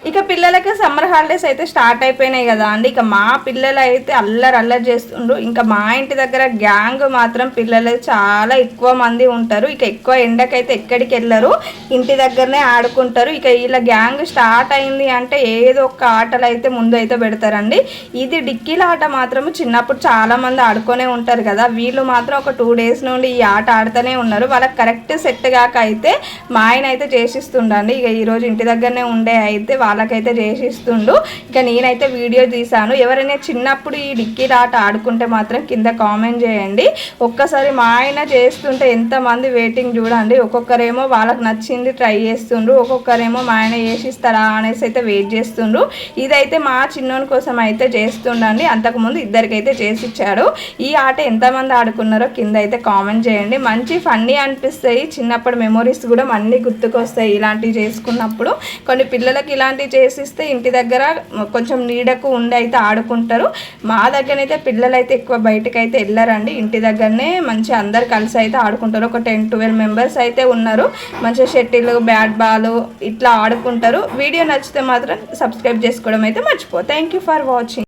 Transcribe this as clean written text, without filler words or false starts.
ఇక పిల్లలకి summer holidays అయితే స్టార్ట్ అయిపోయినాయి కదా అండి. ఇక మా పిల్లలు అయితే అల్లరి చేస్తుండ్రు. ఇంకా మా ఇంటి దగ్గర గ్యాంగ్ మాత్రం పిల్లలు చాలా ఎక్కువ మంది ఉంటారు. ఇక ఎక్కువ ఎండకైతే ఎక్కడికి వెళ్ళరు, ఇంటి దగ్గరనే ఆడుకుంటారు. ఇక ఇలా గ్యాంగ్ స్టార్ట్ అయింది అంటే ఏదో ఒక ఆటలు అయితే ముందు అయితే పెడతారండి. ఇది డిక్కీల ఆట మాత్రం చిన్నప్పుడు చాలా మంది ఆడుకొనే ఉంటారు కదా, వీళ్ళు మాత్రం ఒక 2 days నుండి ఈ ఆట ఆడుతూనే ఉన్నారు. వాళ్ళకి కరెక్ట్ సెట్ కాక అయితే మా ఆయన అయితే చేసిస్తుండండి. ఇక ఈరోజు ఇంటి దగ్గరనే ఉండే అయితే వాళ్ళకైతే చేసిస్తుండు. ఇక నేనైతే వీడియో తీసాను. ఎవరైనా చిన్నప్పుడు ఈ డిక్కీల ఆట ఆడుకుంటే మాత్రం కింద కామెంట్ చేయండి. ఒక్కసారి మా ఆయన చేస్తుంటే ఎంతమంది వెయిటింగ్ చూడండి. ఒక్కొక్కరేమో వాళ్ళకి నచ్చింది ట్రై చేస్తుండ్రు, ఒక్కొక్కరేమో మా ఆయన చేసిస్తారా అనేసి అయితే వెయిట్ చేస్తుండ్రు. ఇదైతే మా చిన్నోని కోసం అయితే చేస్తుండండి. అంతకుముందు ఇద్దరికైతే చేసిచ్చాడు. ఈ ఆట ఎంతమంది ఆడుకున్నారో కింద అయితే కామెంట్ చేయండి. మంచి ఫన్నీ అనిపిస్తాయి, చిన్నప్పుడు మెమొరీస్ కూడా అన్నీ గుర్తుకొస్తాయి ఇలాంటివి చేసుకున్నప్పుడు. కొన్ని పిల్లలకి ఇలాంటివి చేసిస్తే ఇంటి దగ్గర కొంచెం నీడకు ఉండి అయితే ఆడుకుంటారు. మా దగ్గరనైతే పిల్లలు అయితే ఎక్కువ బయటకు అయితే వెళ్ళారండి, ఇంటి దగ్గరనే మంచిగా అందరు కలిసి అయితే ఆడుకుంటారు. ఒక 10-12 మెంబర్స్ అయితే ఉన్నారు. మంచిగా షటిల్, బ్యాట్ బాల్ ఇట్లా ఆడుకుంటారు. వీడియో నచ్చితే మాత్రం సబ్స్క్రైబ్ చేసుకోవడం అయితే మర్చిపో. Thank you for watching.